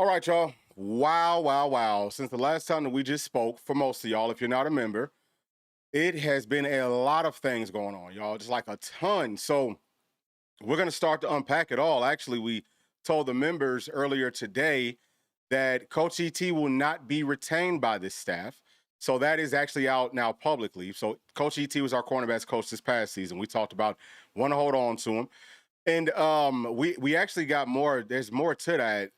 All right, y'all. Wow, wow, wow. Since the last time that we just spoke, for most of y'all, if you're not a member, it has been a lot of things going on, y'all, just like a ton. So we're going to start to unpack it all. Actually, we told the members earlier today that Coach ET will not be retained by this staff. So that is actually out now publicly. So Coach ET was our cornerbacks coach this past season. We talked about want to hold on to him. And we actually got more. There's more to that.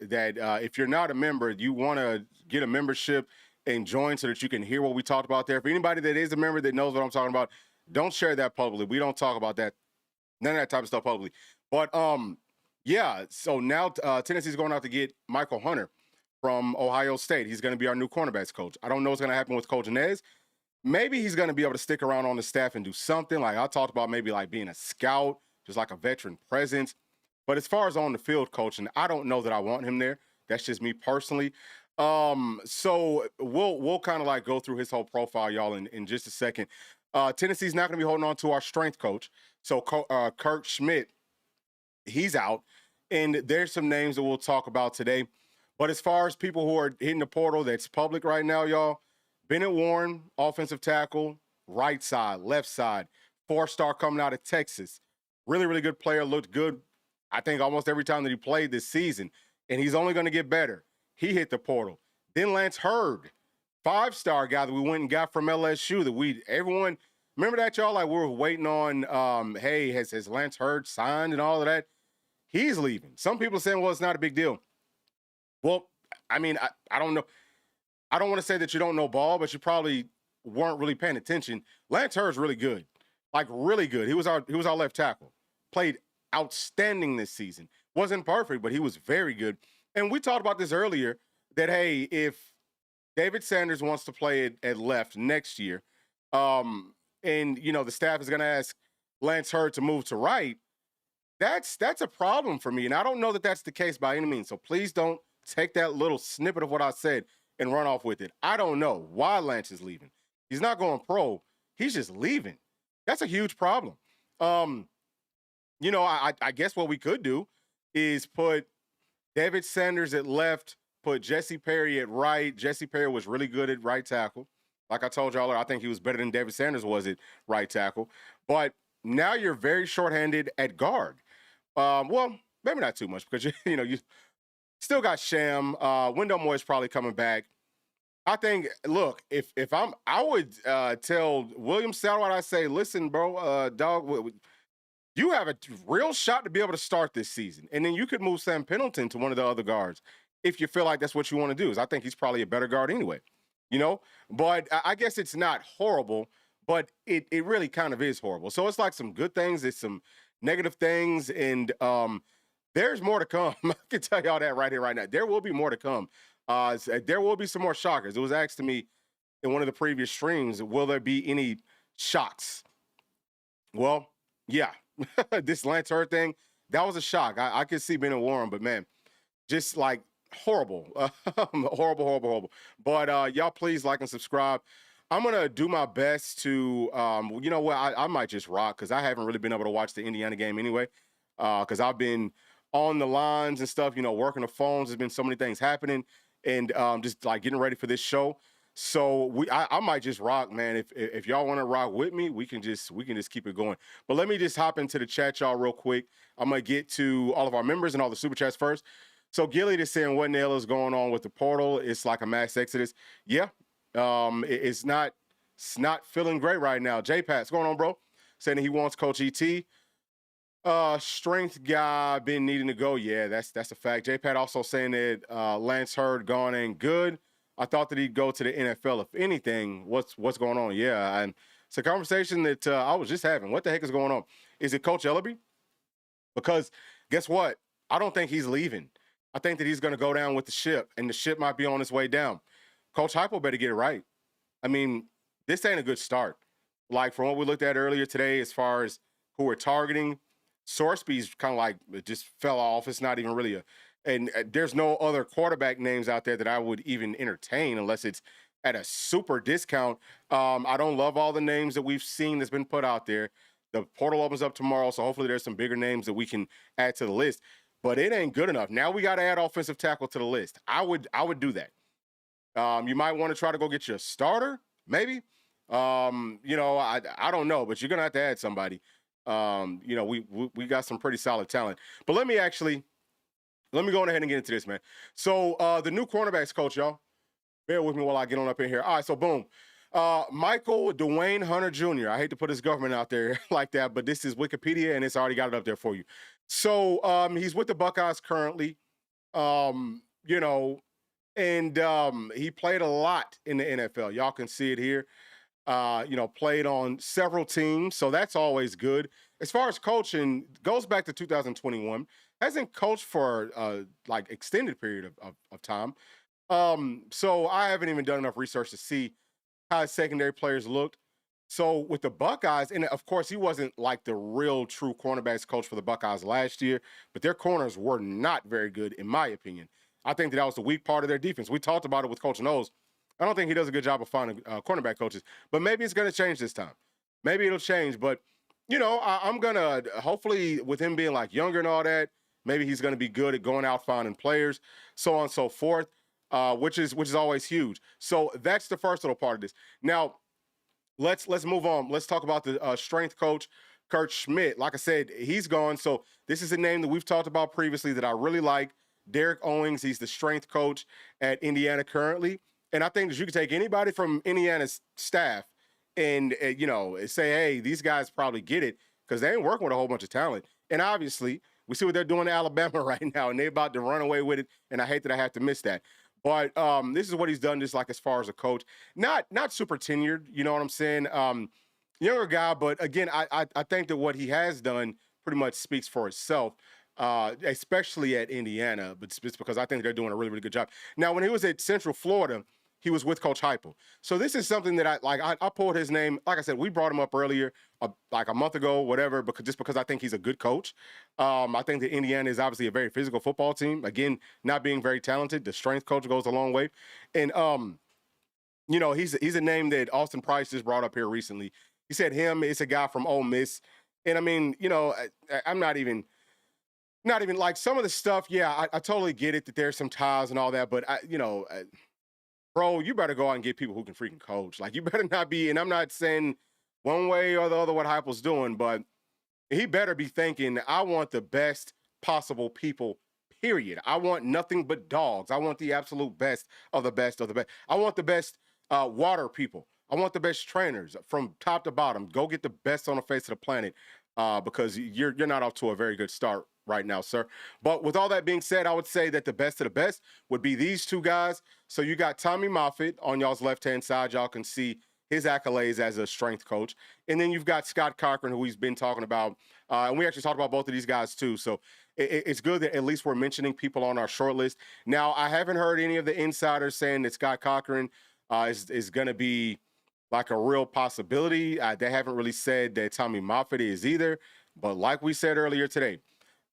If you're not a member, you want to get a membership and join so that you can hear what we talked about there. For anybody that is a member that knows what I'm talking about, don't share that publicly. We don't talk about that, none of that type of stuff publicly. But yeah. So now Tennessee's going out to get Michael Hunter from Ohio State. He's going to be our new cornerbacks coach. I don't know what's going to happen with Coach Inez. Maybe he's going to be able to stick around on the staff and do something. Like I talked about, maybe like being a scout, just like a veteran presence. But as far as on the field coaching, I don't know that I want him there. That's just me personally. So we'll kind of like go through his whole profile, y'all, in just a second. Tennessee's not going to be holding on to our strength coach. So Kirk Schmidt, he's out. And there's some names that we'll talk about today. But as far as people who are hitting the portal that's public right now, y'all, Bennett Warren, offensive tackle, right side, left side, 4-star coming out of Texas. Really, really good player. Looked good, I think, almost every time that he played this season. And he's only going to get better. He hit the portal. Then Lance Hurd, 5-star guy that we went and got from LSU. Everyone, remember that, y'all? Like we were waiting on, hey, has Lance Hurd signed and all of that? He's leaving. Some people are saying, well, it's not a big deal. Well, I mean, I don't know. I don't want to say that you don't know ball, but you probably weren't really paying attention. Lance Hurd's really good. Like really good. He was our left tackle. Played outstanding this season. Wasn't perfect, but he was very good. And we talked about this earlier that, hey, if David Sanders wants to play at left next year, and, the staff is going to ask Lance Hurd to move to right, that's a problem for me. And I don't know that that's the case by any means. So please don't take that little snippet of what I said and run off with it. I don't know why Lance is leaving. He's not going pro. He's just leaving. That's a huge problem. I guess what we could do is put David Sanders at left, put Jesse Perry at right. Jesse Perry was really good at right tackle. Like I told y'all, I think he was better than David Sanders was at right tackle. But now you're very shorthanded at guard. Well, maybe not too much because you still got Sham. Wendell Moore's probably coming back. I think, look, I would tell William Saddle, I say, listen, bro, dog, you have a real shot to be able to start this season. And then you could move Sam Pendleton to one of the other guards if you feel like that's what you want to do. I think he's probably a better guard anyway, But I guess it's not horrible, but it really kind of is horrible. So it's like some good things, there's some negative things, and there's more to come. I can tell y'all that right here, right now. There will be more to come. There will be some more shockers. It was asked to me in one of the previous streams, will there be any shocks? Well, yeah. This Lance Hurd thing, that was a shock. I could see Bennett Warren, but man, just like horrible. Horrible, horrible, horrible. But y'all please like and subscribe. I'm going to do my best to, you know what, I might just rock because I haven't really been able to watch the Indiana game anyway because I've been on the lines and stuff, working the phones. There's been so many things happening and just like getting ready for this show. So I might just rock, man. If y'all want to rock with me, we can just keep it going. But let me just hop into the chat, y'all, real quick. I'm going to get to all of our members and all the super chats first. So Gilly is saying, what in the hell is going on with the portal? It's like a mass exodus. Yeah. It's not feeling great right now. J-Pat, what's going on, bro? Saying he wants Coach ET. Strength guy been needing to go. Yeah, that's a fact. J-Pat also saying that Lance Hurd gone ain't good. I thought that he'd go to the NFL. If anything, what's going on? Yeah, and it's a conversation that I was just having. What the heck is going on? Is it Coach Ellaby? Because guess what? I don't think he's leaving. I think that he's going to go down with the ship, and the ship might be on its way down. Coach Heupel better get it right. I mean, this ain't a good start. Like from what we looked at earlier today, as far as who we're targeting, Sorsby's kind of like it just fell off. It's not even really and there's no other quarterback names out there that I would even entertain unless it's at a super discount. I don't love all the names that we've seen that's been put out there. The portal opens up tomorrow, so hopefully there's some bigger names that we can add to the list. but it ain't good enough. Now we got to add offensive tackle to the list. I would do that. You might want to try to go get your starter, maybe. I don't know, but you're gonna have to add somebody. We got some pretty solid talent. But let me go on ahead and get into this, man. So the new cornerbacks coach, y'all. Bear with me while I get on up in here. All right, so boom. Michael Dwayne Hunter Jr. I hate to put his government out there like that, but this is Wikipedia and it's already got it up there for you. So he's with the Buckeyes currently. And he played a lot in the NFL. Y'all can see it here. Played on several teams, so that's always good. As far as coaching, goes back to 2021. Hasn't coached for like extended period of time. So I haven't even done enough research to see how his secondary players looked. So with the Buckeyes, and of course he wasn't like the real true cornerbacks coach for the Buckeyes last year, but their corners were not very good in my opinion. I think that was the weak part of their defense. We talked about it with Coach Knowles. I don't think he does a good job of finding cornerback coaches, but maybe it's going to change this time. Maybe it'll change, but I'm going to hopefully with him being like younger and all that, maybe he's going to be good at going out finding players, so on and so forth. Which is always huge. So that's the first little part of this. Now, let's move on. Let's talk about the strength coach, Kurt Schmidt. Like I said, he's gone. So this is a name that we've talked about previously that I really like. Derek Owings, he's the strength coach at Indiana currently. And I think that you can take anybody from Indiana's staff and, say, hey, these guys probably get it because they ain't working with a whole bunch of talent. And obviously, we see what they're doing in Alabama right now, and they're about to run away with it. And I hate that I have to miss that. But this is what he's done, just like as far as a coach. Not super tenured, you know what I'm saying? Younger guy, but again, I think that what he has done pretty much speaks for itself, especially at Indiana. But it's because I think they're doing a really, really good job. Now, when he was at Central Florida, he was with Coach Heupel. So this is something that I pulled his name. Like I said, we brought him up earlier, like a month ago, whatever, because I think he's a good coach. I think that Indiana is obviously a very physical football team. Again, not being very talented, the strength coach goes a long way. And he's a name that Austin Price just brought up here recently. He said it's a guy from Ole Miss. And I mean, I'm not even like some of the stuff. Yeah, I totally get it that there's some ties and all that, but bro, you better go out and get people who can freaking coach. Like, you better not be, and I'm not saying one way or the other what Heupel's doing, but he better be thinking, I want the best possible people, period. I want nothing but dogs. I want the absolute best of the best of the best. I want the best water people. I want the best trainers from top to bottom. Go get the best on the face of the planet because you're not off to a very good start right now, sir. But with all that being said, I would say that the best of the best would be these two guys. So you got Tommy Moffitt on y'all's left-hand side. Y'all can see his accolades as a strength coach. And then you've got Scott Cochran, who he's been talking about. And we actually talked about both of these guys too. So it's good that at least we're mentioning people on our short list. Now, I haven't heard any of the insiders saying that Scott Cochran is going to be like a real possibility. They haven't really said that Tommy Moffitt is either. But like we said earlier today,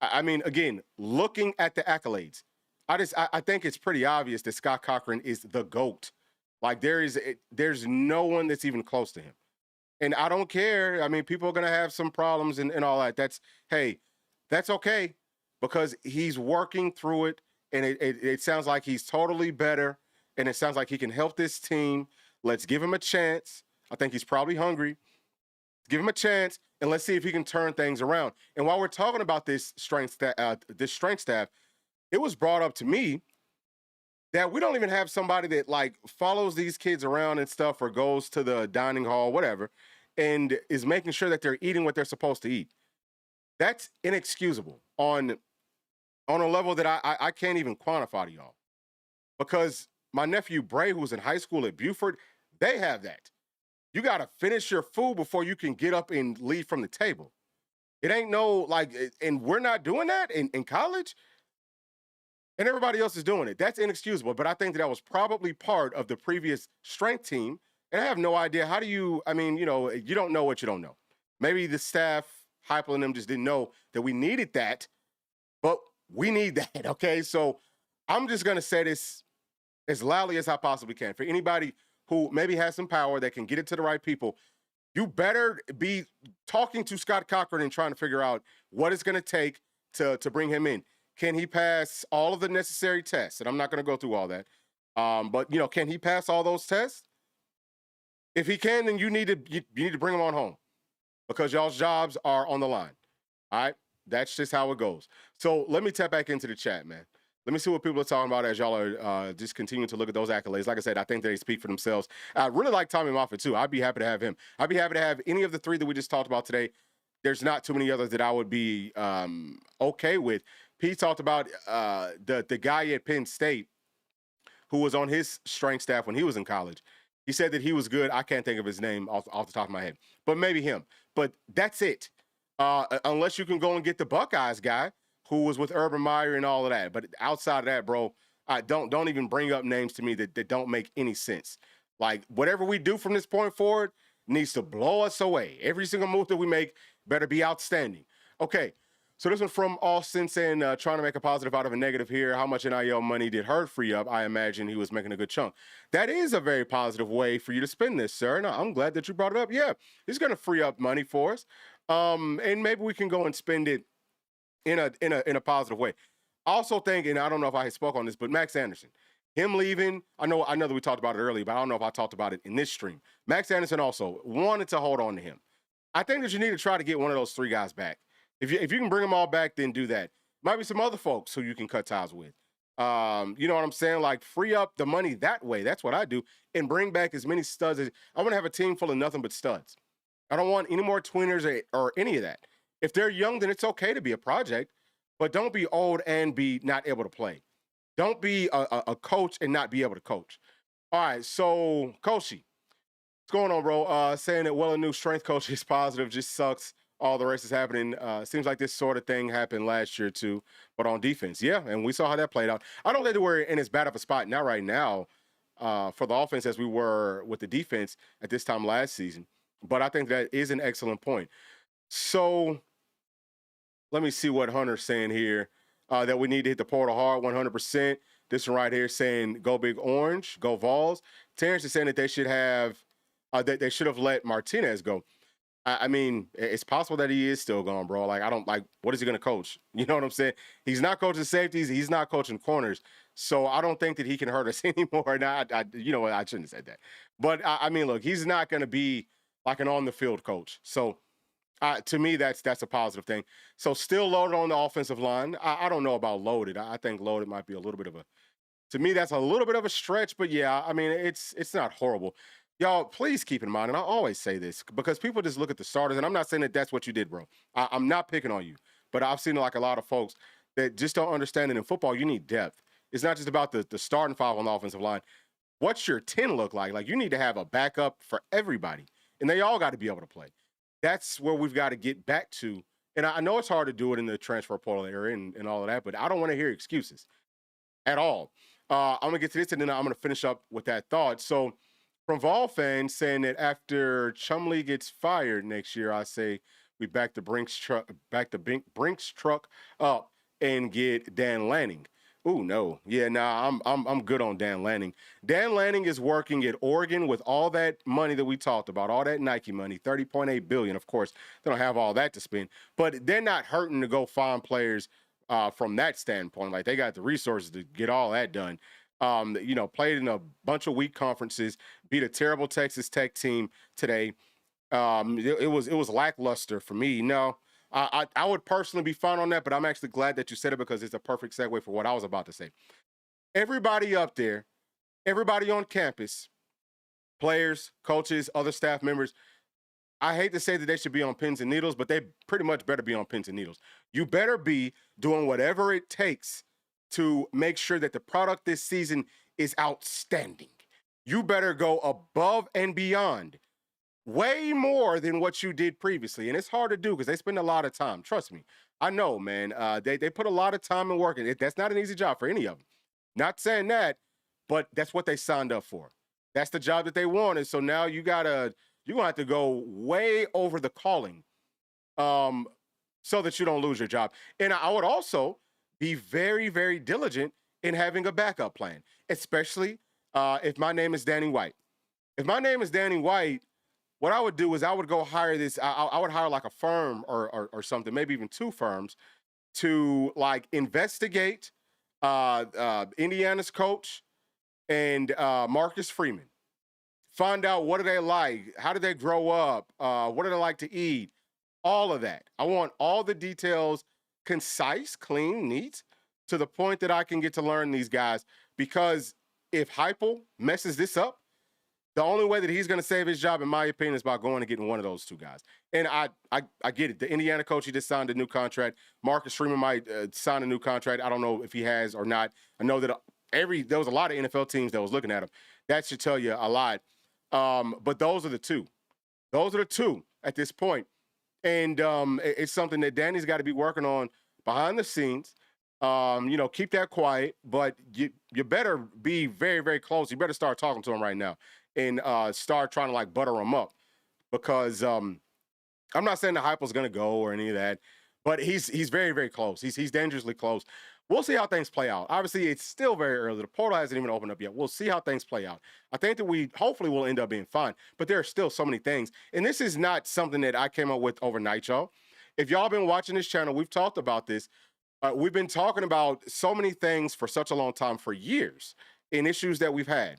I mean, again, looking at the accolades, I think it's pretty obvious that Scott Cochran is the GOAT. Like there's no one that's even close to him. And I don't care. I mean, people are going to have some problems and all that. That's okay because he's working through it. And it sounds like he's totally better. And it sounds like he can help this team. Let's give him a chance. I think he's probably hungry. Give him a chance, and let's see if he can turn things around. And while we're talking about this strength staff, it was brought up to me that we don't even have somebody that like follows these kids around and stuff or goes to the dining hall, whatever, and is making sure that they're eating what they're supposed to eat. That's inexcusable on a level that I can't even quantify to y'all. Because my nephew Bray, who's in high school at Buford, they have that. You got to finish your food before you can get up and leave from the table. It ain't no and we're not doing that in college. And everybody else is doing it. That's inexcusable. But I think that was probably part of the previous strength team. And I have no idea. How do you, you don't know what you don't know. Maybe the staff, Heupel and them just didn't know that we needed that. But we need that, okay? So I'm just going to say this as loudly as I possibly can. For anybody who maybe has some power that can get it to the right people, you better be talking to Scott Cochran and trying to figure out what it's going to take to bring him in. Can he pass all of the necessary tests? And I'm not going to go through all that. But can he pass all those tests? If he can, then you need to bring him on home because y'all's jobs are on the line. All right, that's just how it goes. So let me tap back into the chat, man. Let me see what people are talking about as y'all are just continuing to look at those accolades. Like I said, I think they speak for themselves. I really like Tommy Moffitt too. I'd be happy to have him. I'd be happy to have any of the three that we just talked about today. There's not too many others that I would be okay with. Pete talked about the guy at Penn State who was on his strength staff when he was in college. He said that he was good. I can't think of his name off the top of my head, but maybe him. But that's it. Unless you can go and get the Buckeyes guy who was with Urban Meyer and all of that. But outside of that, bro, don't even bring up names to me that don't make any sense. Like, whatever we do from this point forward needs to blow us away. Every single move that we make better be outstanding. Okay, so this one from Austin saying, trying to make a positive out of a negative here. How much NIL money did Hurd free up? I imagine he was making a good chunk. That is a very positive way for you to spend this, sir. And I'm glad that you brought it up. Yeah, he's going to free up money for us. And maybe we can go and spend it in a positive way. I also think, and I don't know if I spoke on this, but Max Anderson, him leaving, I know that we talked about it earlier, but I don't know if I talked about it in this stream. Max Anderson also wanted to hold on to him. I think that you need to try to get one of those three guys back. If you can bring them all back, then do that. Might be some other folks who you can cut ties with. You know what I'm saying? Like, free up the money that way. That's what I do. And bring back as many studs as I want to have a team full of nothing but studs. I don't want any more tweeners or any of that. If they're young, then it's okay to be a project, but don't be old and be not able to play. Don't be a coach and not be able to coach. All right, so Koshi, what's going on, bro? Saying that a new strength coach is positive, just sucks. All the race is happening. Seems like this sort of thing happened last year too, but on defense, yeah, and we saw how that played out. I don't think that we're in as bad of a spot now right now for the offense as we were with the defense at this time last season. But I think that is an excellent point. So let me see what Hunter's saying here. That we need to hit the portal hard 100%. This one right here saying go Big Orange, go Vols. Terrence is saying that they should have they should have let Martinez go. I mean, it's possible that he is still gone, bro. Like, I don't like, what is he going to coach? You know what I'm saying? He's not coaching safeties. He's not coaching corners. So I don't think that he can hurt us anymore. Now, you know what? I shouldn't have said that. But I mean, look, he's not going to be like an on the field coach. So to me, that's a positive thing. So still loaded on the offensive line. I don't know about loaded. I think loaded might be a little bit of to me, that's a little bit of a stretch. But yeah, I mean, it's not horrible. Y'all, please keep in mind, and I always say this, because people just look at the starters, and I'm not saying that that's what you did, bro. I'm not picking on you, but I've seen like a lot of folks that just don't understand that in football, you need depth. It's not just about the starting five on the offensive line. What's your 10 look like? Like, you need to have a backup for everybody, and they all got to be able to play. That's where we've got to get back to. And I know it's hard to do it in the transfer portal area and all of that, but I don't want to hear excuses at all. I'm going to get to this, and then I'm going to finish up with that thought. So, from Vol fans saying that after Chumlee gets fired next year, I say we back the Brinks truck up and get Dan Lanning. Ooh, no. Yeah, nah, I'm good on Dan Lanning. Dan Lanning is working at Oregon with all that money that we talked about, all that Nike money, $30.8 billion. Of course, they don't have all that to spend, but they're not hurting to go find players from that standpoint. Like, they got the resources to get all that done. Played in a bunch of weak conferences, beat a terrible Texas Tech team today. It was lackluster for me. No, I would personally be fine on that, but I'm actually glad that you said it because it's a perfect segue for what I was about to say. Everybody up there, everybody on campus, players, coaches, other staff members, I hate to say that they should be on pins and needles, but they pretty much better be on pins and needles. You better be doing whatever it takes to make sure that the product this season is outstanding. You better go above and beyond, way more than what you did previously. And it's hard to do because they spend a lot of time. Trust me. I know, man. They put a lot of time and work in it. That's not an easy job for any of them. Not saying that, but that's what they signed up for. That's the job that they wanted. So now you're gonna have to go way over the calling so that you don't lose your job. And I would also be very, very diligent in having a backup plan, especially if my name is Danny White. If my name is Danny White, what I would do is I would go hire this. I would hire like a firm or something, maybe even two firms, to like investigate Indiana's coach and Marcus Freeman. Find out what are they like, how did they grow up, what do they like to eat, all of that. I want all the details concise, clean, neat, to the point that I can get to learn these guys. Because if Heupel messes this up, the only way that he's going to save his job, in my opinion, is by going and getting one of those two guys. And I get it. The Indiana coach, he just signed a new contract. Marcus Freeman might sign a new contract. I don't know if he has or not. I know that there was a lot of NFL teams that was looking at him. That should tell you a lot. But those are the two. Those are the two at this point. And it's something that Danny's got to be working on behind the scenes. Keep that quiet, but you better be very, very close. You better start talking to him right now and start trying to like butter him up, because I'm not saying the Heupel's going to go or any of that, but he's very, very close. He's dangerously close. We'll see how things play out. Obviously, it's still very early. The portal hasn't even opened up yet. We'll see how things play out. I think that we hopefully will end up being fine, but there are still so many things. And this is not something that I came up with overnight, y'all. If y'all been watching this channel, we've talked about this. We've been talking about so many things for such a long time, for years, and issues that we've had.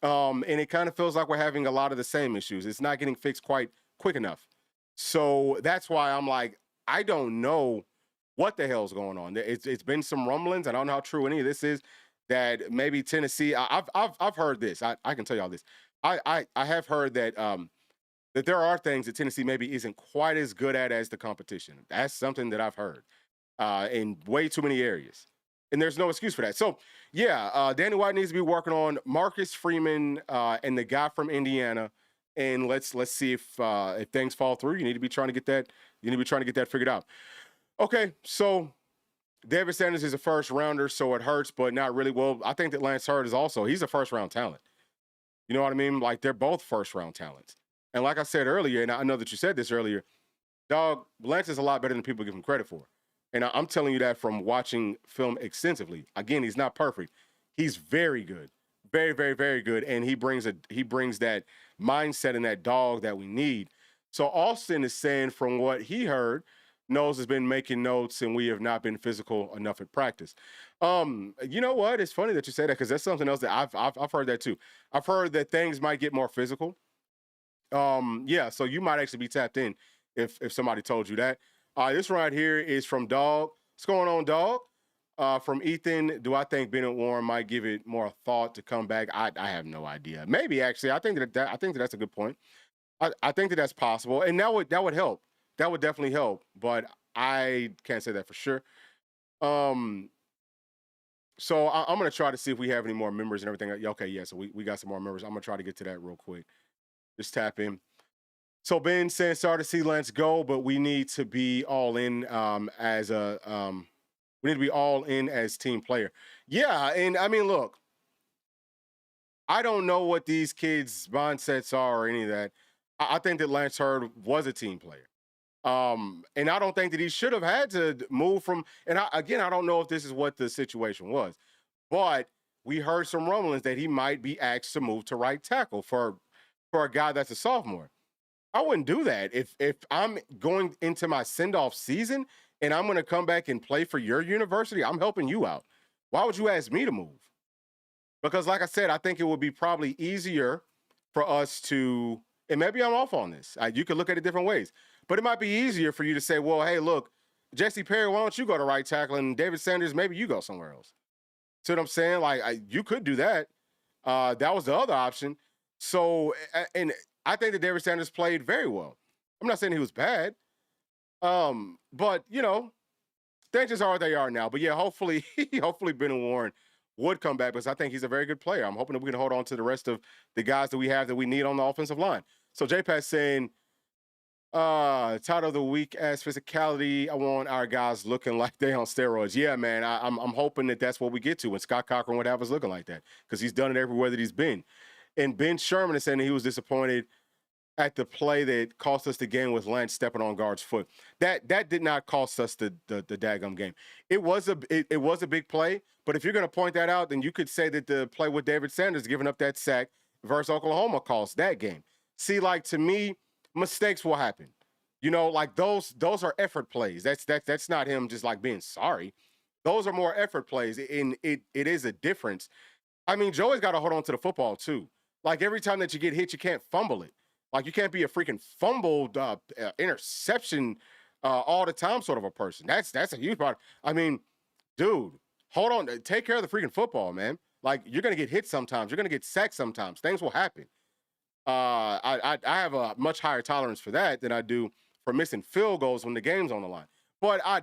And it kind of feels like we're having a lot of the same issues. It's not getting fixed quite quick enough. So that's why I'm like, I don't know what the hell's going on. It's been some rumblings. I don't know how true any of this is, that maybe Tennessee. I've heard this. I can tell y'all this. I have heard that that there are things that Tennessee maybe isn't quite as good at as the competition. That's something that I've heard in way too many areas, and there's no excuse for that. So yeah, Danny White needs to be working on Marcus Freeman and the guy from Indiana. And let's see if things fall through. You need to be trying to get that. You need to be trying to get that figured out. Okay, so David Sanders is a first rounder, so it hurts, but not really. Well, I think that Lance Hurd is also, he's a first round talent. You know what I mean? Like, they're both first round talents. And like I said earlier, and I know that you said this earlier, dog, Lance is a lot better than people give him credit for. And I'm telling you that from watching film extensively. Again, he's not perfect. He's very good. Very, very, very good. And he brings that mindset and that dog that we need. So Austin is saying, from what he heard, Knowles has been making notes and we have not been physical enough at practice. You know what? It's funny that you say that, because that's something else that I've heard that too. I've heard that things might get more physical. Yeah, so you might actually be tapped in if somebody told you that. This right here is from Dog. What's going on, Dog? From Ethan, do I think Bennett Warren might give it more thought to come back? I have no idea. Maybe, actually. I think that's a good point. I think that that's possible, and that would help. That would definitely help, but I can't say that for sure. So I'm gonna try to see if we have any more members and everything. Okay, yeah. So we got some more members. I'm gonna try to get to that real quick. Just tap in. So Ben saying, sorry to see Lance go, but we need to be all in as we need to be all in as team player. Yeah, and I mean, look, I don't know what these kids' mindsets are or any of that. I think that Lance Hurd was a team player. And I don't think that he should have had to move from, and I don't know if this is what the situation was, but we heard some rumblings that he might be asked to move to right tackle for a guy that's a sophomore. I wouldn't do that. If I'm going into my send-off season and I'm going to come back and play for your university, I'm helping you out. Why would you ask me to move? Because like I said, I think it would be probably easier for us to, and maybe I'm off on this. You could look at it different ways. But it might be easier for you to say, well, hey, look, Jesse Perry, why don't you go to right tackle? And David Sanders, maybe you go somewhere else. See what I'm saying? Like, you could do that. That was the other option. So, and I think that David Sanders played very well. I'm not saying he was bad. But, you know, things just are what they are now. But, yeah, hopefully Ben Warren would come back, because I think he's a very good player. I'm hoping that we can hold on to the rest of the guys that we have that we need on the offensive line. So, J-Pat's saying, title of the week as physicality. I want our guys looking like they on steroids. Yeah, man. I'm hoping that that's what we get to when Scott Cochran would have us looking like that, because he's done it everywhere that he's been. And Ben Sherman is saying that he was disappointed at the play that cost us the game with Lance stepping on guard's foot. That did not cost us the daggum game. It was a big play, but if you're going to point that out, then you could say that the play with David Sanders giving up that sack versus Oklahoma cost that game. See, like, to me, mistakes will happen. You know, like those are effort plays. That's not him just like being sorry. Those are more effort plays. And it is a difference. I mean, Joey's got to hold on to the football too. Like every time that you get hit, you can't fumble it. Like you can't be a freaking fumbled interception all the time sort of a person. That's a huge part. I mean, dude, hold on. Take care of the freaking football, man. Like you're gonna get hit sometimes. You're gonna get sacked sometimes. Things will happen. I have a much higher tolerance for that than I do for missing field goals when the game's on the line. But I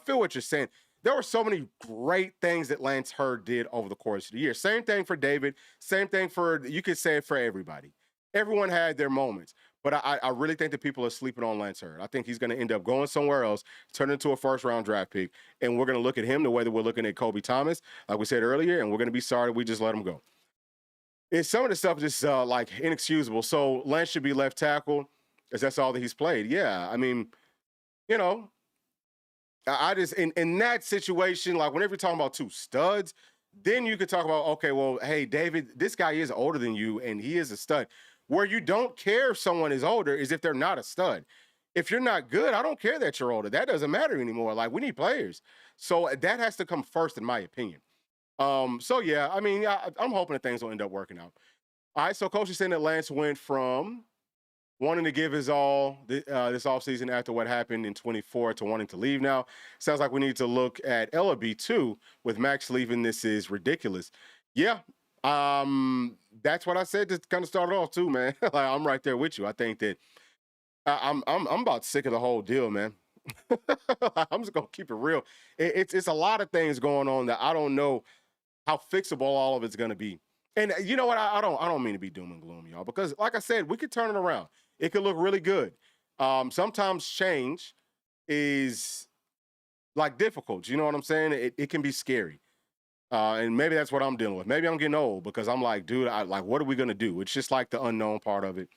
feel what you're saying. There were so many great things that Lance Hurd did over the course of the year. Same thing for David. Same thing for, you could say it for everybody. Everyone had their moments. But I really think that people are sleeping on Lance Hurd. I think he's going to end up going somewhere else, turn into a first-round draft pick, and we're going to look at him the way that we're looking at Kobe Thomas, like we said earlier, and we're going to be sorry we just let him go. It's some of the stuff just like inexcusable. So Lance should be left tackle, because that's all that he's played. Yeah, I mean, you know, I just in that situation, like whenever you're talking about two studs, then you could talk about, okay, well, hey, David, this guy is older than you, and he is a stud. Where you don't care if someone is older is if they're not a stud. If you're not good, I don't care that you're older. That doesn't matter anymore. Like we need players, so that has to come first, in my opinion. So yeah, I mean, I'm hoping that things will end up working out. All right, so Coach is saying that Lance went from wanting to give his all this offseason after what happened in 24 to wanting to leave now. Sounds like we need to look at Ellaby too. With Max leaving, this is ridiculous. Yeah, that's what I said to kind of start it off too, man. Like, I'm right there with you. I think that I'm about sick of the whole deal, man. I'm just gonna keep it real. It's a lot of things going on that I don't know how fixable all of it's gonna be. And you know what? I don't mean to be doom and gloom, y'all, because like I said, we could turn it around. It could look really good. Sometimes change is like difficult. You know what I'm saying? It can be scary. And maybe that's what I'm dealing with. Maybe I'm getting old because I'm like, dude, like, what are we gonna do? It's just like the unknown part of it.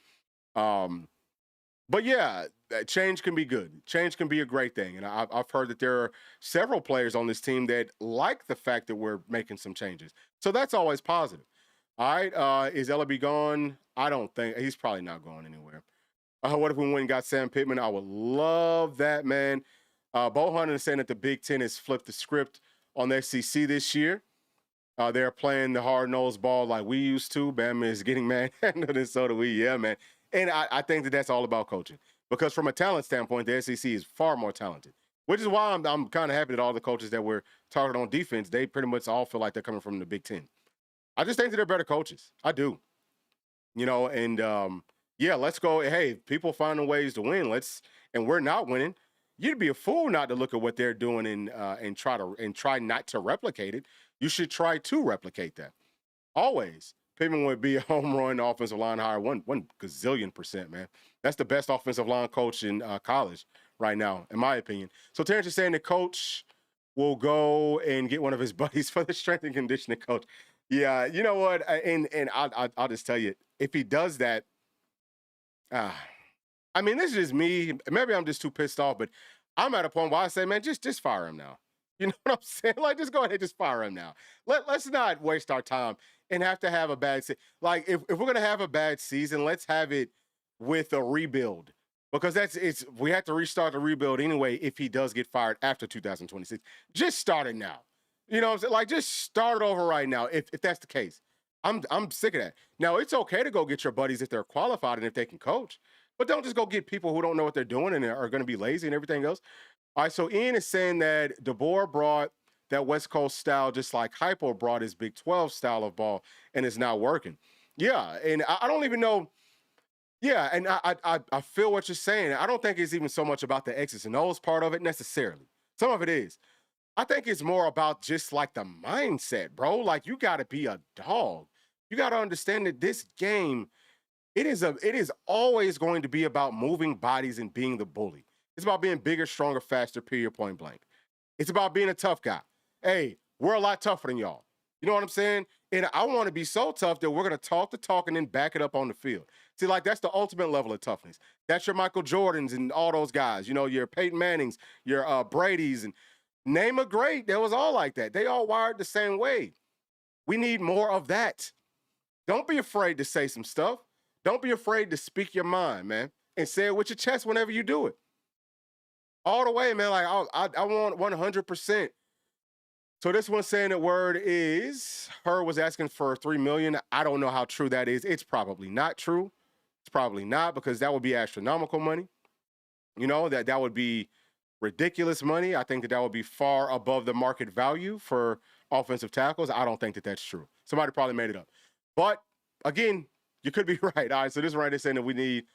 But yeah, change can be good. Change can be a great thing. And I've heard that there are several players on this team that like the fact that we're making some changes. So that's always positive. All right. Is Ellaby gone? I don't think he's probably not going anywhere. What if we went and got Sam Pittman? I would love that, man. Bo Hunter is saying that the Big Ten has flipped the script on the SEC this year. They're playing the hard-nosed ball like we used to. Bama is getting manhandled, and so do we. Yeah, man. And I think that that's all about coaching. Because from a talent standpoint, the SEC is far more talented. Which is why I'm kind of happy that all the coaches that were targeted on defense, they pretty much all feel like they're coming from the Big Ten. I just think that they're better coaches. I do. You know, and yeah, let's go. Hey, people finding ways to win. And we're not winning. You'd be a fool not to look at what they're doing and try not to replicate it. You should try to replicate that. Always. Pittman would be a home run offensive line hire, one gazillion %, man. That's the best offensive line coach in college right now, in my opinion. So Terrence is saying the coach will go and get one of his buddies for the strength and conditioning coach. Yeah, you know what? And I'll just tell you, if he does that, I mean, this is just me. Maybe I'm just too pissed off, but I'm at a point where I say, man, just fire him now. You know what I'm saying? Like, just go ahead and just fire him now. Let's not waste our time and have to have a bad season. Like, if we're going to have a bad season, let's have it with a rebuild. Because we have to restart the rebuild anyway if he does get fired after 2026. Just start it now. You know what I'm saying? Like, just start it over right now if that's the case. I'm sick of that. Now, it's okay to go get your buddies if they're qualified and if they can coach. But don't just go get people who don't know what they're doing and are going to be lazy and everything else. All right, so Ian is saying that DeBoer brought that West Coast style just like Hypo brought his Big 12 style of ball, and it's not working. Yeah, and I don't even know. Yeah, and I feel what you're saying. I don't think it's even so much about the X's and O's part of it necessarily. Some of it is. I think it's more about just like the mindset, bro. Like you got to be a dog. You got to understand that this game, it is always going to be about moving bodies and being the bully. It's about being bigger, stronger, faster, period, point blank. It's about being a tough guy. Hey, we're a lot tougher than y'all. You know what I'm saying? And I want to be so tough that we're going to talk the talk and then back it up on the field. See, like that's the ultimate level of toughness. That's your Michael Jordans and all those guys. You know, your Peyton Mannings, your Brady's, and name a great. They was all like that. They all wired the same way. We need more of that. Don't be afraid to say some stuff. Don't be afraid to speak your mind, man. and say it with your chest whenever you do it. All the way, man. Like I want 100%. So this one saying that word is her was asking for 3 million. I don't know how true that is. It's probably not true. It's probably not, because that would be astronomical money. You know, that would be ridiculous money. I think that would be far above the market value for offensive tackles. I don't think that that's true. Somebody probably made it up. But again, you could be right. All right, so this right is saying that we need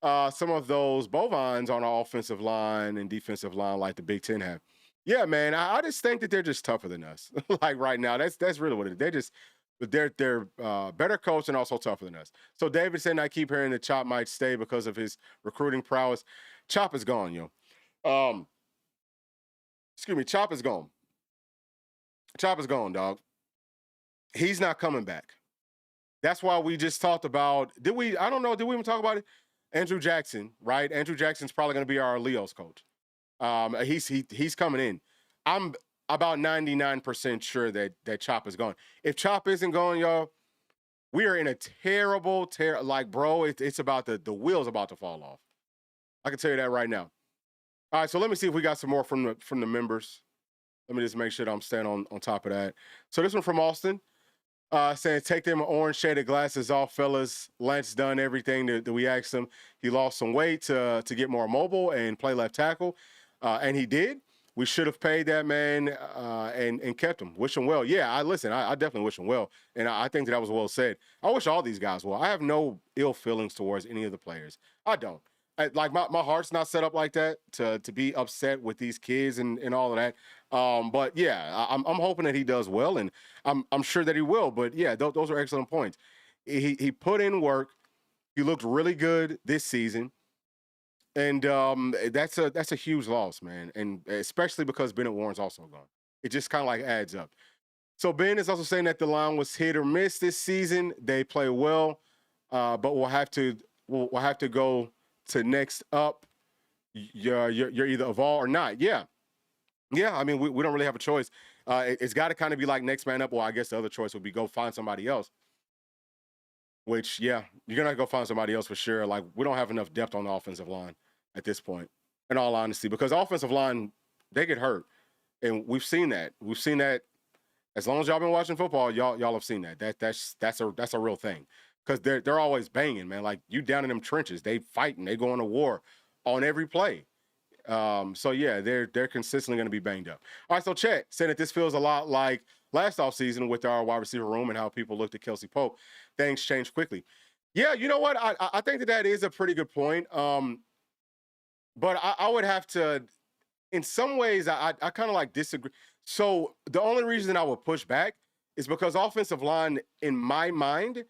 some of those bovines on our offensive line and defensive line like the Big Ten have. Yeah, man, I just think that they're just tougher than us. Like right now, that's really what it is. They're better coached and also tougher than us. So David said, I keep hearing that Chop might stay because of his recruiting prowess. Chop is gone, yo. Excuse me, Chop is gone. Chop is gone, dog. He's not coming back. That's why we just talked about. Did we? I don't know. Did we even talk about it? Andrew Jackson, right? Andrew Jackson's probably going to be our Leo's coach. He's coming in. I'm about 99% sure that Chop is gone. If Chop isn't going, y'all, we are in a terrible, like, bro, it's about the wheels about to fall off. I can tell you that right now. All right, so let me see if we got some more from the members. Let me just make sure that I'm staying on top of that. So this one from Austin, saying, take them orange shaded glasses off, fellas. Lance done everything that we asked him. He lost some weight to get more mobile and play left tackle, and he did. We should have paid that man and kept him. Wish him well. Yeah, I definitely wish him well, and I think that was well said. I wish all these guys well. I have no ill feelings towards any of the players. I don't. Like my heart's not set up like that to be upset with these kids and all of that. But yeah, I'm hoping that he does well, and I'm sure that he will. But yeah, those are excellent points. He put in work. He looked really good this season, and that's a huge loss, man. And especially because Bennett Warren's also gone. It just kind of like adds up. So Ben is also saying that the line was hit or miss this season. They play well, but we'll have to go to next up. You're either evolve or not. Yeah. I mean, we don't really have a choice. It's got to kind of be like next man up. Well, I guess the other choice would be go find somebody else. Which, yeah, you're gonna go find somebody else for sure. Like, we don't have enough depth on the offensive line at this point, in all honesty, because offensive line, they get hurt, and we've seen that. We've seen that as long as y'all been watching football. Y'all have seen that. That's a real thing. Because they're always banging, man. Like, you down in them trenches, they fighting, they going to war on every play. So yeah, they're consistently going to be banged up. All right, so Chet said that this feels a lot like last offseason with our wide receiver room and how people looked at Kelsey Pope. Things changed quickly. Yeah, you know what? I think that is a pretty good point. But I would have to, in some ways, I kind of like disagree. So the only reason I would push back is because offensive line, in my mind,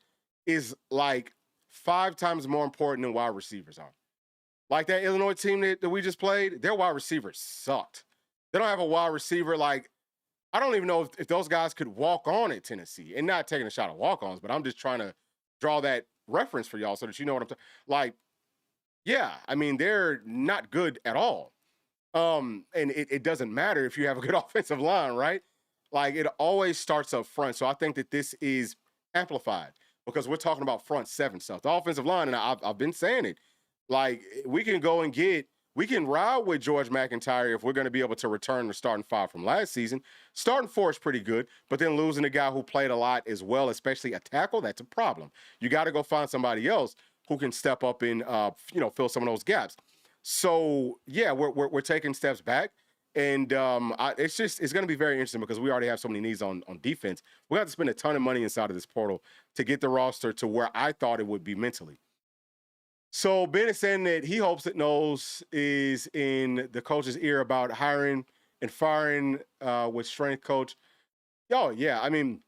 is like 5 times more important than wide receivers are. Like that Illinois team that we just played, their wide receivers sucked. They don't have a wide receiver. Like, I don't even know if those guys could walk on at Tennessee, and not taking a shot at walk-ons, but I'm just trying to draw that reference for y'all so that you know what I'm talking. Like, yeah, I mean, they're not good at all. And it doesn't matter if you have a good offensive line, right? Like, it always starts up front. So I think that this is amplified because we're talking about front seven stuff. The offensive line, and I've been saying it, like, we can ride with George McIntyre if we're going to be able to return the starting 5 from last season. Starting 4 is pretty good, but then losing a guy who played a lot as well, especially a tackle, that's a problem. You got to go find somebody else who can step up and fill some of those gaps. So yeah, we're taking steps back, and it's going to be very interesting because we already have so many needs on defense. We have to spend a ton of money inside of this portal to get the roster to where I thought it would be mentally. So Ben is saying that he hopes that Knowles is in the coach's ear about hiring and firing with strength coach. Oh yeah, I mean,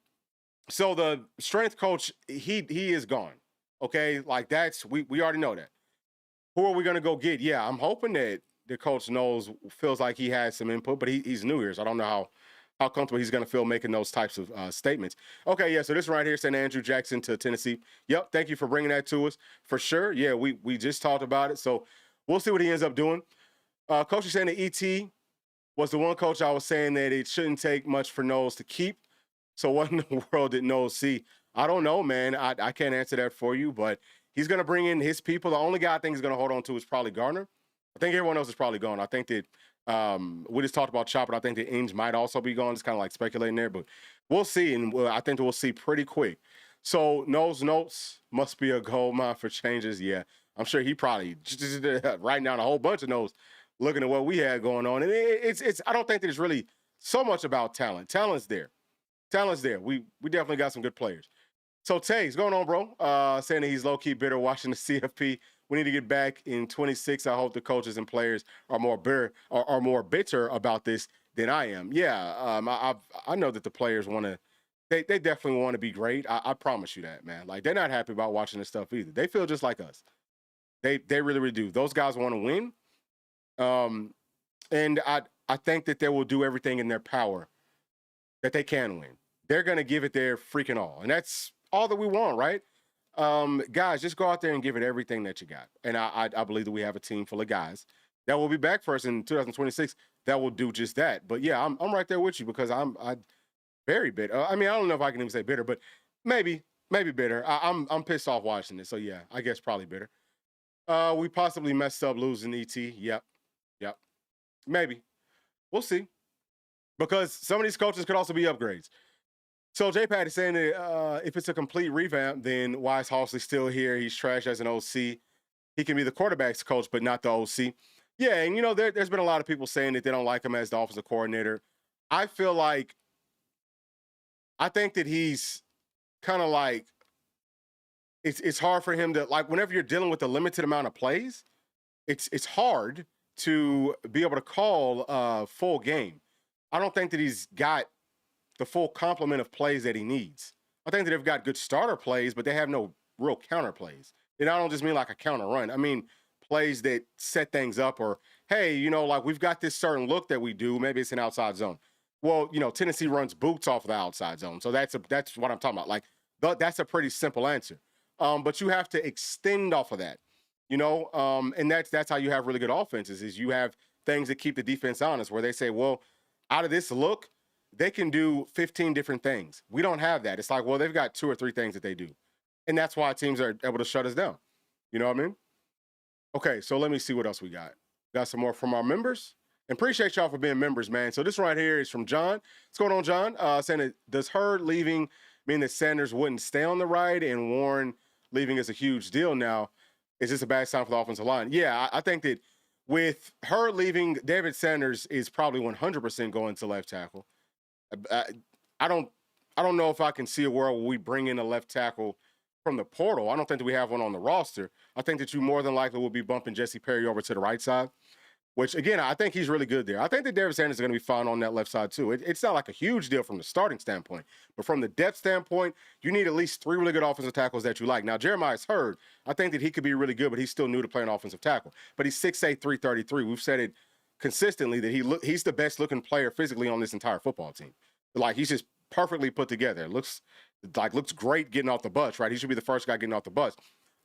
so the strength coach, he is gone. Okay, like we already know that. Who are we gonna go get? Yeah, I'm hoping that the coach knows, feels like he has some input, but he's new here, so I don't know how comfortable he's going to feel making those types of statements. Okay, yeah, so this right here, saying Andrew Jackson to Tennessee. Yep, thank you for bringing that to us. For sure, yeah, we just talked about it, so we'll see what he ends up doing. Coach is saying that E.T. was the one coach I was saying that it shouldn't take much for Knowles to keep. So what in the world did Knowles see? I don't know, man. I can't answer that for you, but He's going to bring in his people. The only guy I think he's going to hold on to is probably Garner. I think everyone else is probably gone. I think that we just talked about Chopper. I think that Ings might also be gone. It's kind of like speculating there, but we'll see. And I think that we'll see pretty quick. So No's notes must be a gold mine for changes. Yeah, I'm sure he probably writing down a whole bunch of notes, looking at what we had going on. And it's I don't think that it's really so much about talent. Talent's there. Talent's there. We definitely got some good players. So Tay, what's going on, bro? Saying that he's low-key bitter watching the CFP. We need to get back in 26. I hope the coaches and players are more bitter about this than I am. Yeah, I know that the players want to. They definitely want to be great. I promise you that, man. Like, they're not happy about watching this stuff either. They feel just like us. They really, really do. Those guys want to win. And I think that they will do everything in their power that they can win. They're going to give it their freaking all. And that's all that we want, right? Guys, just go out there and give it everything that you got. And I believe that we have a team full of guys that will be back for us in 2026 that will do just that. But yeah, I'm right there with you because I'm very bitter. I mean, I don't know if I can even say bitter, but maybe bitter. I'm pissed off watching this. So yeah, I guess probably bitter. We possibly messed up losing ET. Yep. Maybe. We'll see. Because some of these coaches could also be upgrades. So J-Pat is saying that if it's a complete revamp, then why is Halsey still here? He's trash as an OC. He can be the quarterback's coach, but not the OC. Yeah, and there's been a lot of people saying that they don't like him as the offensive coordinator. I feel like, I think that he's kind of like, it's hard for him to, like, whenever you're dealing with a limited amount of plays, it's hard to be able to call a full game. I don't think that he's got the full complement of plays that he needs. I think that they've got good starter plays, but they have no real counter plays. And I don't just mean like a counter run. I mean plays that set things up, or, hey, like we've got this certain look that we do. Maybe it's an outside zone. Well, Tennessee runs boots off of the outside zone. So that's what I'm talking about. Like, that's a pretty simple answer. But you have to extend off of that, and that's how you have really good offenses, is you have things that keep the defense honest, where they say, well, out of this look, they can do 15 different things. We don't have that. It's like, well, they've got 2 or 3 things that they do. And that's why teams are able to shut us down. You know what I mean? Okay, so let me see what else we got. Got some more from our members. And appreciate y'all for being members, man. So this right here is from John. What's going on, John? Saying that, does Hurd leaving mean that Sanders wouldn't stay on the right, and Warren leaving is a huge deal now? Is this a bad sign for the offensive line? Yeah, I think that with Hurd leaving, David Sanders is probably 100% going to left tackle. I don't know if I can see a world where we bring in a left tackle from the portal. I don't think that we have one on the roster. I think that you more than likely will be bumping Jesse Perry over to the right side, which, again, I think he's really good there. I think that David Sanders is going to be fine on that left side, too. It's not like a huge deal from the starting standpoint, but from the depth standpoint, you need at least 3 really good offensive tackles that you like. Now, Jeremiah's Hurd. I think that he could be really good, but he's still new to playing offensive tackle. But he's 6'8", 333. We've said it consistently that he's the best-looking player physically on this entire football team. Like, he's just perfectly put together. Looks great getting off the bus, right? He should be the first guy getting off the bus.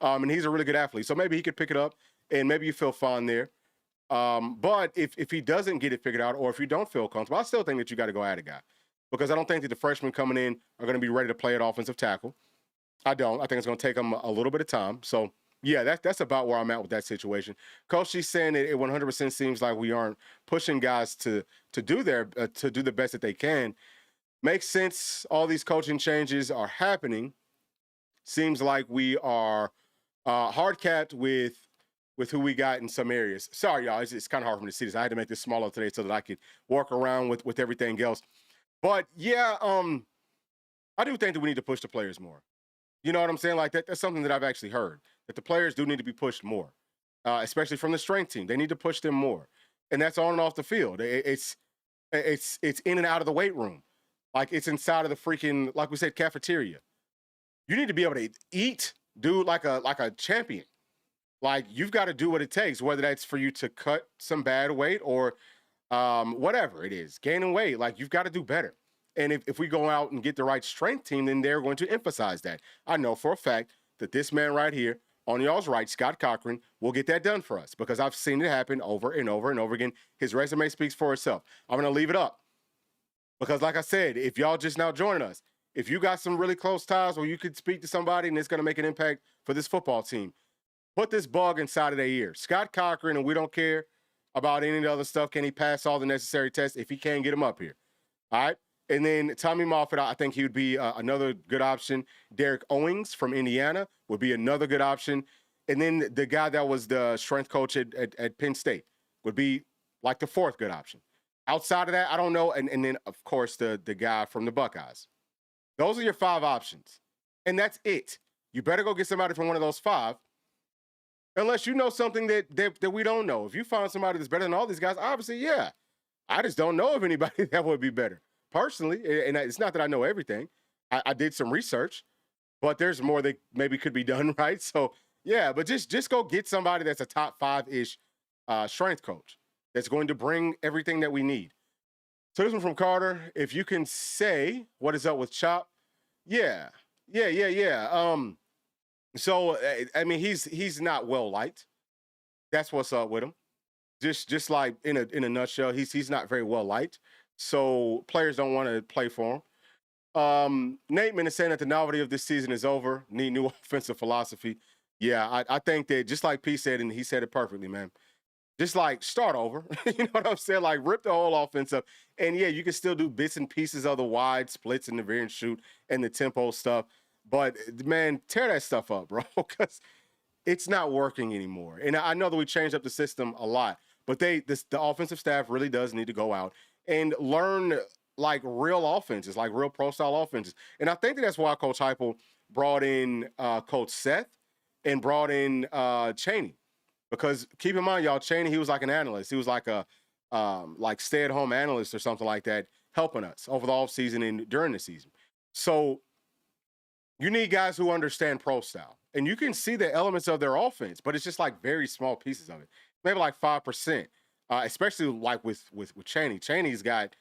And he's a really good athlete. So maybe he could pick it up, and maybe you feel fine there. But if he doesn't get it figured out, or if you don't feel comfortable, I still think that you got to go at a guy, because I don't think that the freshmen coming in are going to be ready to play at offensive tackle. I don't. I think it's going to take them a little bit of time. So, yeah, that's about where I'm at with that situation. Coach, she's saying that it 100% seems like we aren't pushing guys to do the best that they can. Makes sense. All these coaching changes are happening. Seems like we are hard capped with who we got in some areas. Sorry, y'all. It's kind of hard for me to see this. I had to make this smaller today so that I could walk around with everything else. But yeah, I do think that we need to push the players more. You know what I'm saying? Like, that's something that I've actually heard, that the players do need to be pushed more, especially from the strength team. They need to push them more, and that's on and off the field. It's in and out of the weight room. Like, it's inside of the freaking, like we said, cafeteria. You need to be able to eat, dude, like a champion. Like, you've got to do what it takes, whether that's for you to cut some bad weight or whatever it is, gaining weight. Like, you've got to do better. And if we go out and get the right strength team, then they're going to emphasize that. I know for a fact that this man right here, on y'all's right, Scott Cochran, will get that done for us, because I've seen it happen over and over and over again. His resume speaks for itself. I'm going to leave it up, because like I said, if y'all just now joining us, if you got some really close ties where you could speak to somebody and it's going to make an impact for this football team, put this bug inside of their ear. Scott Cochran, and we don't care about any of the other stuff. Can he pass all the necessary tests? If he can, get him up here. All right. And then Tommy Moffitt, I think he would be another good option. Derek Owings from Indiana would be another good option. And then the guy that was the strength coach at Penn State would be like the fourth good option. Outside of that, I don't know. And then, of course, the guy from the Buckeyes. Those are your 5 options. And that's it. You better go get somebody from one of those 5. Unless you know something that we don't know. If you find somebody that's better than all these guys, obviously, yeah. I just don't know of anybody that would be better. Personally, and it's not that I know everything. I did some research, but there's more that maybe could be done, right? So, yeah, but just go get somebody that's a top 5-ish strength coach that's going to bring everything that we need. So this one from Carter. If you can say, what is up with Chop? Yeah. So, I mean, he's not well liked. That's what's up with him. Just like in a nutshell, he's not very well liked. So players don't want to play for him. Nateman is saying that the novelty of this season is over. Need new offensive philosophy. Yeah, I think that just like P said, and he said it perfectly, man. Just like start over. You know what I'm saying? Like rip the whole offense up. And yeah, you can still do bits and pieces of the wide splits and the veer and shoot and the tempo stuff. But man, tear that stuff up, bro, because it's not working anymore. And I know that we changed up the system a lot, but the offensive staff really does need to go out and learn like real offenses, like real pro style offenses. And I think that's why Coach Heupel brought in Coach Seth and brought in Chaney, because keep in mind, y'all, Chaney, he was like an analyst. He was like a like stay-at-home analyst or something like that, helping us over the offseason and during the season. So you need guys who understand pro style. And you can see the elements of their offense, but it's just like very small pieces of it. Maybe like 5%. Especially like with Chaney. Chaney's got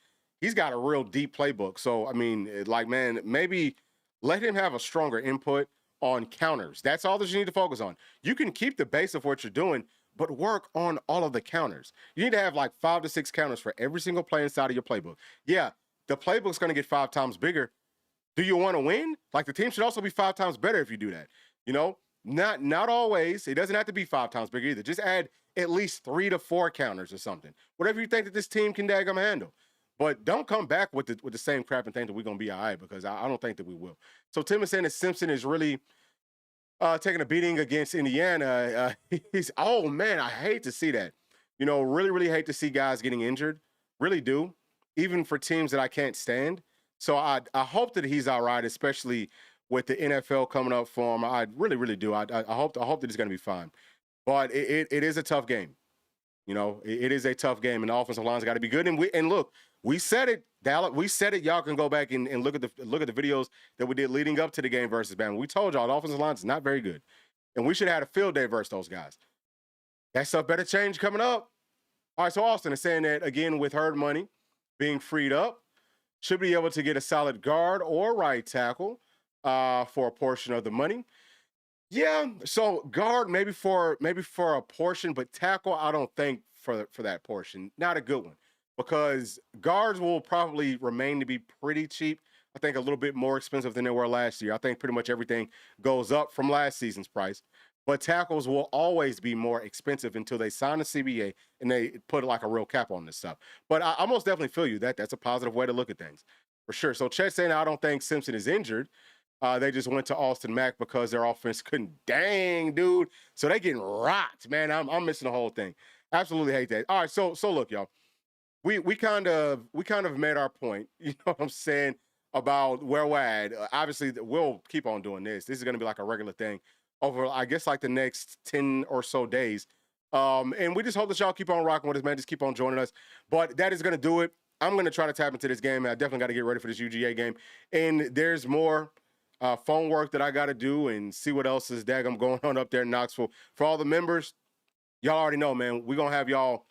a real deep playbook. So I mean, like, man, maybe let him have a stronger input on counters. That's all that you need to focus on. You can keep the base of what you're doing, but work on all of the counters. You need to have like 5 to 6 counters for every single play inside of your playbook. Yeah, the playbook's going to get 5 times bigger. Do you want to win? Like, the team should also be 5 times better if you do that. You know, not always. It doesn't have to be 5 times bigger either. Just add at least 3 to 4 counters or something. Whatever you think that this team can daggum handle. But don't come back with the same crap and think that we're going to be all right, because I don't think that we will. So Tim is saying that Simpson is really taking a beating against Indiana. Oh, man, I hate to see that. You know, really, really hate to see guys getting injured. Really do, even for teams that I can't stand. So I hope that he's all right, especially with the NFL coming up for him. I really, really do. I hope that he's going to be fine. But it is a tough game. You know, it is a tough game, and the offensive line's got to be good. And look, we said it, Dallas. We said it. Y'all can go back and look at the videos that we did leading up to the game versus Bama. We told y'all the offensive line is not very good, and we should have had a field day versus those guys. That stuff better change coming up. All right, so Austin is saying that again with Herd money being freed up, should be able to get a solid guard or right tackle for a portion of the money. Yeah, so guard maybe for a portion, but tackle I don't think for that portion. Not a good one, because guards will probably remain to be pretty cheap. I think a little bit more expensive than they were last year. I think pretty much everything goes up from last season's price. But tackles will always be more expensive until they sign a CBA and they put like a real cap on this stuff. But I most definitely feel you. That's a positive way to look at things, for sure. So Chet saying I don't think Simpson is injured. They just went to Austin Mack because their offense couldn't. Dang, dude. So they getting rocked, man. I'm missing the whole thing. Absolutely hate that. All right, so look, y'all. We kind of made our point. You know what I'm saying about where we're at. Obviously, we'll keep on doing this. This is going to be like a regular thing over, I guess, like the next 10 or so days. And we just hope that y'all keep on rocking with us, man. Just keep on joining us. But that is going to do it. I'm going to try to tap into this game. I definitely got to get ready for this UGA game. And there's more phone work that I got to do and see what else is daggum going on up there in Knoxville. For all the members, y'all already know, man, we're going to have y'all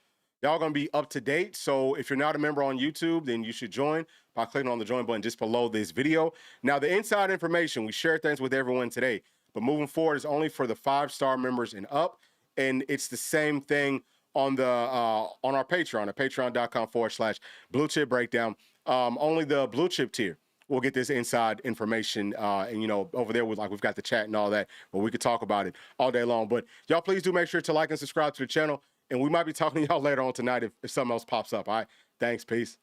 going to be up to date. So if you're not a member on YouTube, then you should join by clicking on the join button just below this video. Now, the inside information, we share things with everyone today, but moving forward is only for the 5-star members and up. And it's the same thing on the on our Patreon at patreon.com/Bluechip Breakdown. Only the blue chip tier we'll get this inside information. And, you know, over there, we've got the chat and all that, where we could talk about it all day long. But y'all, please do make sure to like and subscribe to the channel. And we might be talking to y'all later on tonight if something else pops up. All right. Thanks. Peace.